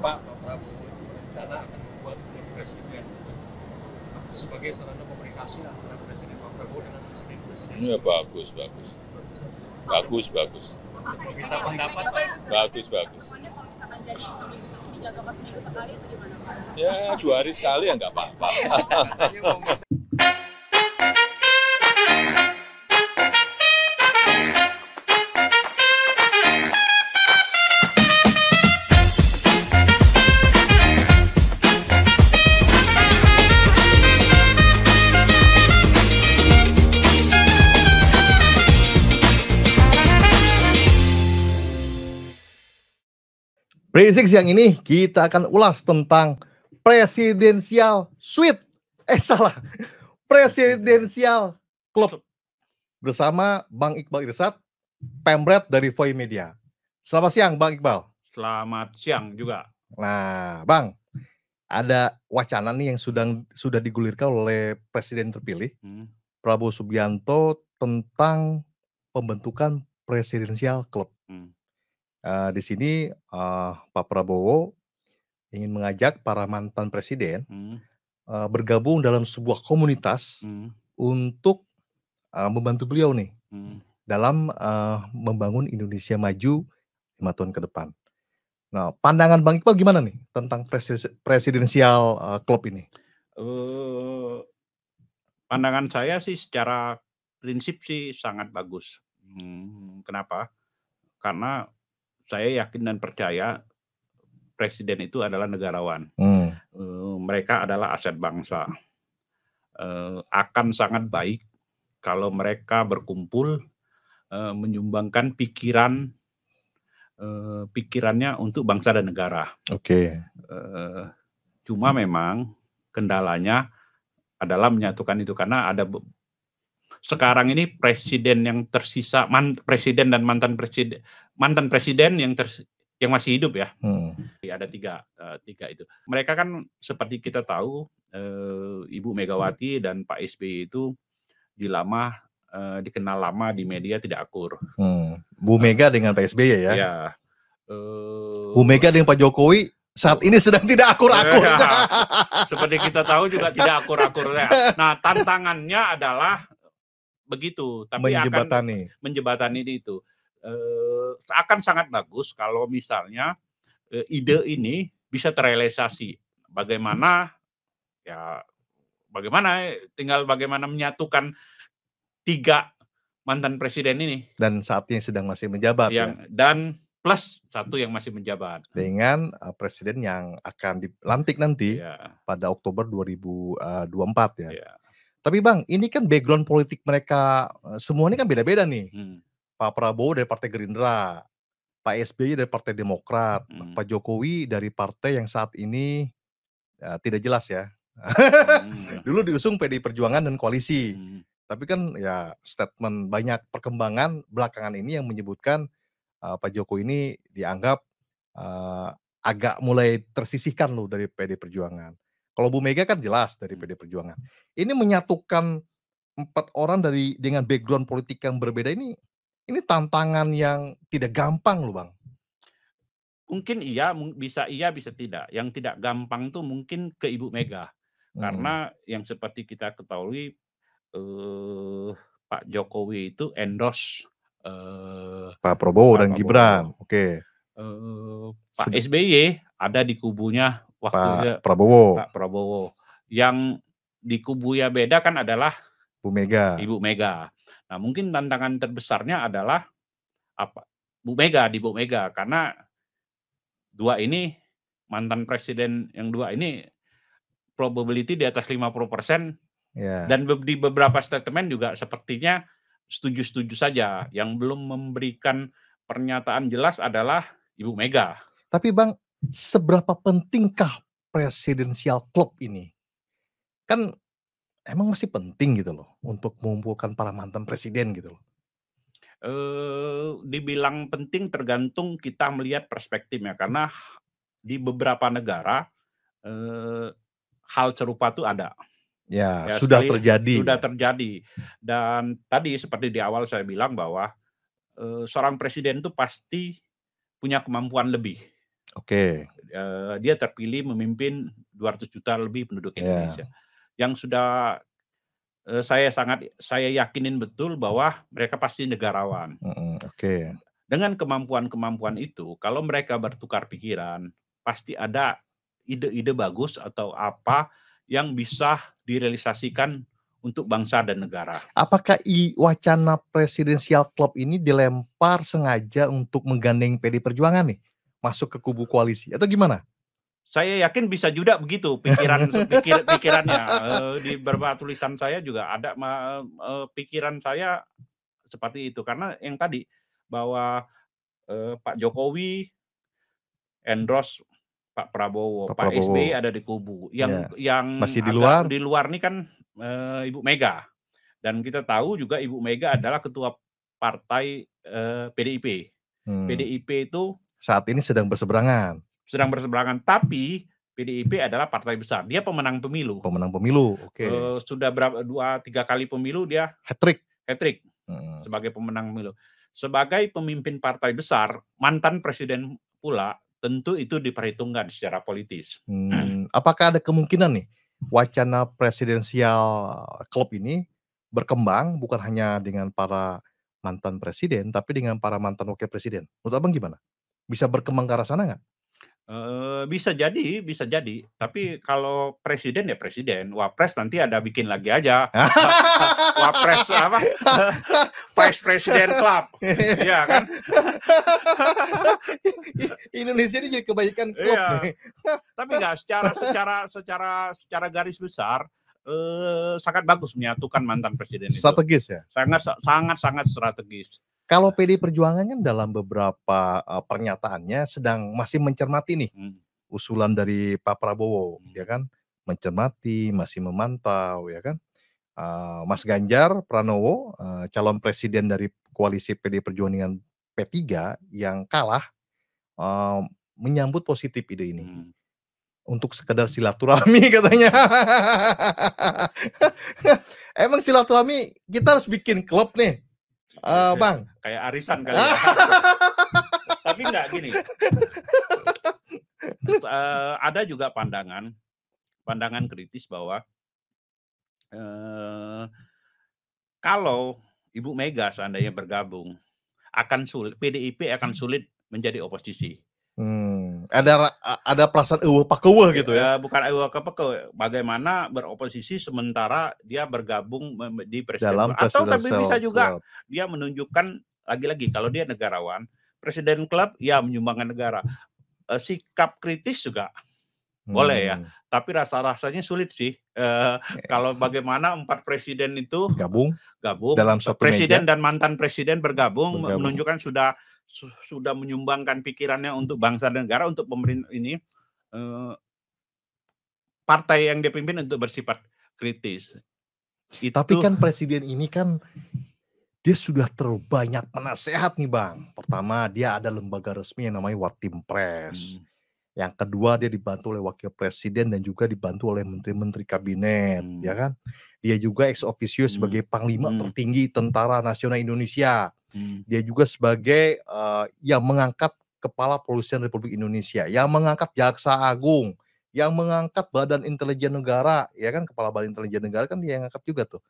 Pak Prabowo itu berencana akan membuat klub presiden sebagai sarana komunikasi antara Presiden Pak Prabowo dengan presiden-presiden. Ya bagus. Kita pendapat Bagus. Kalau misalkan jadi seminggu sekali itu gimana Pak? Ya 2 hari sekali ya nggak apa-apa. Breaking siang ini kita akan ulas tentang Presidential Suite. Presidential Club bersama Bang Iqbal Irsad, Pemret dari Voi Media. Selamat siang Bang Iqbal. Selamat siang juga. Nah, Bang, ada wacana nih yang sudah digulirkan oleh Presiden terpilih Prabowo Subianto tentang pembentukan Presidential Club. Di sini Pak Prabowo ingin mengajak para mantan presiden bergabung dalam sebuah komunitas untuk membantu beliau nih dalam membangun Indonesia maju 5 tahun ke depan. Nah, pandangan Bang Iqbal gimana nih tentang Presidential Club ini? Pandangan saya sih secara prinsip sih sangat bagus. Kenapa? Karena saya yakin dan percaya presiden itu adalah negarawan. Mereka adalah aset bangsa. Akan sangat baik kalau mereka berkumpul menyumbangkan pikirannya untuk bangsa dan negara. Oke. Cuma memang kendalanya adalah menyatukan itu karena ada sekarang ini presiden yang tersisa, presiden dan mantan presiden yang masih hidup ya. Ada tiga itu. Mereka kan seperti kita tahu Ibu Megawati dan Pak SBY itu dikenal lama di media tidak akur. Bu Mega dengan Pak SBY ya? Ya. Bu Mega dengan Pak Jokowi saat ini sedang tidak akur-akur. Seperti kita tahu juga tidak akur-akur. Nah, tantangannya adalah begitu, tapi menjembatani itu akan sangat bagus kalau misalnya ide ini bisa terrealisasi. Bagaimana tinggal bagaimana menyatukan 3 mantan presiden ini dan saat ini sedang masih menjabat dan plus 1 yang masih menjabat dengan presiden yang akan dilantik nanti pada Oktober 2024 ya. Tapi Bang, ini kan background politik mereka semua ini kan beda-beda nih. Pak Prabowo dari Partai Gerindra, Pak SBY dari Partai Demokrat, Pak Jokowi dari partai yang saat ini tidak jelas ya. Dulu diusung PDI Perjuangan dan koalisi. Tapi kan ya statement banyak perkembangan belakangan ini yang menyebutkan Pak Jokowi ini dianggap agak mulai tersisihkan loh dari PDI Perjuangan. Kalau Bu Mega kan jelas dari PDI Perjuangan. Ini menyatukan 4 orang dengan background politik yang berbeda ini tantangan yang tidak gampang loh Bang. Mungkin iya, bisa tidak. Yang tidak gampang tuh mungkin ke Ibu Mega. Karena yang seperti kita ketahui Pak Jokowi itu endorse Pak Prabowo dan Gibran. Oke. Pak SBY ada di kubunya Pak Prabowo. Yang di kubunya beda kan adalah Ibu Mega. Nah, mungkin tantangan terbesarnya adalah Bu Mega karena 2 ini mantan presiden yang 2 ini probability di atas 50%. Dan di beberapa statement juga sepertinya setuju-setuju saja. Yang belum memberikan pernyataan jelas adalah Ibu Mega. Tapi Bang, seberapa pentingkah Presidential Club ini? Kan emang masih penting gitu loh untuk mengumpulkan para mantan presiden gitu loh. Dibilang penting tergantung kita melihat perspektifnya karena di beberapa negara hal serupa itu ada. Sudah terjadi. Dan tadi seperti di awal saya bilang bahwa seorang presiden itu pasti punya kemampuan lebih. Oke. Dia terpilih memimpin 200 juta lebih penduduk Indonesia. Yang sudah saya yakinin betul bahwa mereka pasti negarawan. Oke. Dengan kemampuan-kemampuan itu, kalau mereka bertukar pikiran, pasti ada ide-ide bagus atau apa yang bisa direalisasikan untuk bangsa dan negara. Apakah wacana presidensial club ini dilempar sengaja untuk menggandeng PD Perjuangan nih? Masuk ke kubu koalisi atau gimana? Saya yakin bisa juga begitu pikirannya. Di beberapa tulisan saya juga ada pikiran saya seperti itu. Karena yang tadi bahwa Pak Jokowi endorse Pak Prabowo, Pak SBY ada di kubu. Yang masih di luar ini kan Ibu Mega. Dan kita tahu juga Ibu Mega adalah ketua partai PDIP. PDIP itu saat ini sedang berseberangan, tapi PDIP adalah partai besar. Dia pemenang pemilu. Oke. Sudah 2-3 kali pemilu dia hat-trick sebagai pemenang pemilu. Sebagai pemimpin partai besar, mantan presiden pula, tentu itu diperhitungkan secara politis. Apakah ada kemungkinan nih wacana presidensial klub ini berkembang bukan hanya dengan para mantan presiden, tapi dengan para mantan wakil presiden? Menurut Abang gimana? Bisa berkembang ke arah sana nggak? Bisa jadi. Tapi kalau presiden ya presiden, wapres nanti ada bikin lagi aja. Wapres apa? Presiden Club, ya kan? Indonesia ini jadi kebanyakan klub. Nih. Tapi nggak secara garis besar. Sangat bagus menyatukan mantan presiden itu. Strategis ya? Sangat strategis. Kalau PD Perjuangan kan dalam beberapa pernyataannya masih mencermati nih usulan dari Pak Prabowo, ya kan? Mencermati, masih memantau, ya kan? Mas Ganjar Pranowo, calon presiden dari koalisi PD Perjuangan dengan P3 yang kalah, menyambut positif ide ini. Untuk sekedar silaturahmi katanya. Emang silaturahmi kita harus bikin klub nih. Bang, kayak arisan kali ya. Tapi enggak gini. Ada juga pandangan kritis bahwa kalau Ibu Mega seandainya bergabung, PDIP akan sulit menjadi oposisi. Ada perasaan pakeueuh gitu ya? Bukan pakeueuh. Bagaimana beroposisi sementara dia bergabung di presiden. Atau tapi bisa juga dia menunjukkan lagi-lagi kalau dia negarawan, presiden klub ya menyumbangkan negara. Sikap kritis juga boleh ya. Tapi rasa-rasanya sulit sih. Kalau bagaimana 4 presiden itu gabung dalam satu presiden meja. Dan mantan presiden bergabung. Menunjukkan sudah menyumbangkan pikirannya untuk bangsa dan negara, untuk pemerintah ini, partai yang dia pimpin untuk bersifat kritis. Tapi kan presiden ini kan dia sudah terlalu banyak penasehat nih Bang. Pertama, dia ada lembaga resmi yang namanya Watim-Pres. Yang kedua, dia dibantu oleh wakil presiden dan juga dibantu oleh menteri-menteri kabinet, ya kan? Dia juga ex officio sebagai panglima tertinggi Tentara Nasional Indonesia. Dia juga sebagai yang mengangkat Kepala Kepolisian Republik Indonesia, yang mengangkat Jaksa Agung, yang mengangkat Badan Intelijen Negara, ya kan? Kepala Badan Intelijen Negara kan dia yang angkat juga tuh.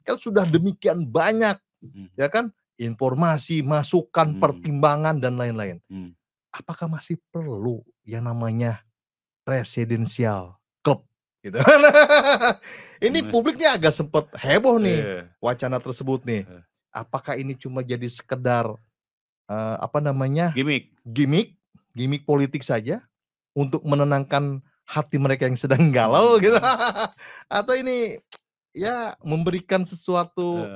Kan sudah demikian banyak, ya kan? Informasi, masukan, pertimbangan dan lain-lain. Apakah masih perlu yang namanya presidensial club gitu? Ini publiknya agak sempat heboh nih wacana tersebut nih. Apakah ini cuma jadi sekedar gimmick politik saja untuk menenangkan hati mereka yang sedang galau gitu? Atau ini ya memberikan sesuatu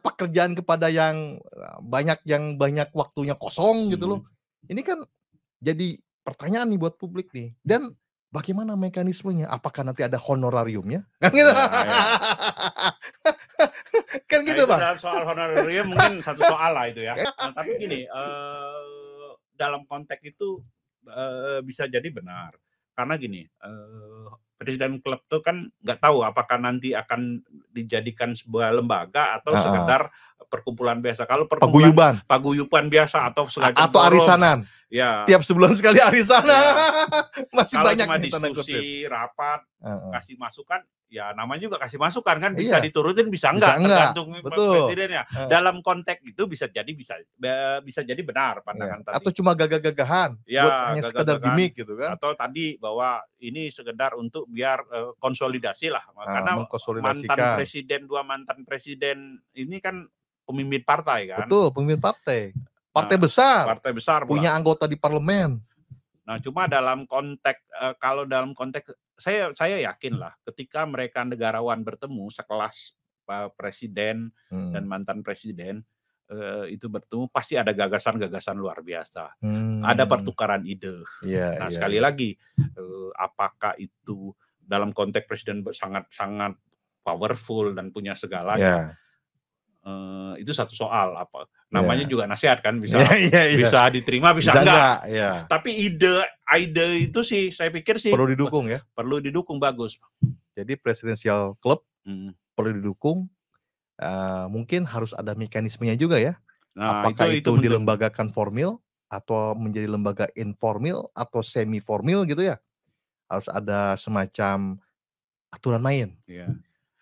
pekerjaan kepada yang banyak waktunya kosong gitu loh. Ini kan jadi pertanyaan nih buat publik nih. Dan bagaimana mekanismenya? Apakah nanti ada honorariumnya? Kan gitu. Kan gitu, Bang. Soal honorarium mungkin satu soal lah itu ya. Tapi gini, dalam konteks itu bisa jadi benar. Karena gini, presiden klub itu kan nggak tahu apakah nanti akan dijadikan sebuah lembaga atau sekedar perkumpulan biasa. Kalau paguyuban biasa atau arisanan. Ya. Tiap sebulan sekali arisan. Ya. Masih Kalau banyak cuma nih tanda kutip. diskusi, rapat, kasih masukan, ya namanya juga kasih masukan kan, bisa Iya. diturutin bisa Bisa enggak, tergantung presidennya. Dalam konteks itu bisa jadi benar pandangan tadi. Atau cuma gagah-gagahan, Ya, buat hanya sekedar gimmick gitu kan. Atau tadi bahwa ini sekedar untuk biar konsolidasi lah. Karena dua mantan presiden ini kan pemimpin partai kan. Betul, pemimpin partai. Partai besar. Partai besar. Punya anggota di parlemen. Nah, cuma dalam konteks kalau dalam konteks saya yakin lah ketika mereka negarawan bertemu sekelas presiden dan mantan presiden itu bertemu pasti ada gagasan-gagasan luar biasa. Ada pertukaran ide. Nah, sekali lagi apakah itu dalam konteks presiden sangat powerful dan punya segalanya? Itu satu soal apa namanya juga nasihat kan bisa bisa diterima bisa enggak. Tapi ide itu sih saya pikir sih perlu didukung ya. Perlu didukung bagus. Jadi presidensial club perlu didukung. Mungkin harus ada mekanismenya juga ya. Nah, apakah itu dilembagakan formal atau menjadi lembaga informal atau semi formal gitu ya. Harus ada semacam aturan main. Iya.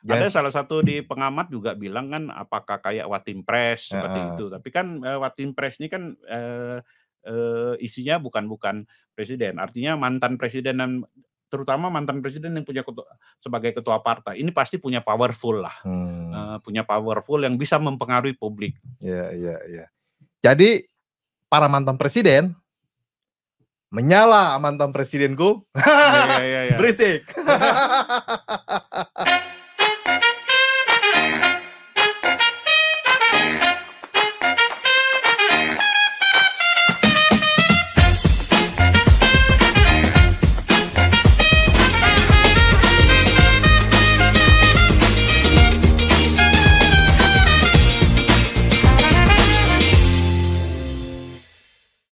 Ada salah satu di pengamat juga bilang kan apakah kayak Watimpres seperti itu. Tapi kan Watimpres ini kan isinya bukan presiden. Artinya mantan presiden dan terutama mantan presiden yang punya sebagai ketua partai. Ini pasti punya powerful lah. Punya powerful yang bisa mempengaruhi publik. Iya. Jadi para mantan presiden menyala mantan presidenku. Berisik.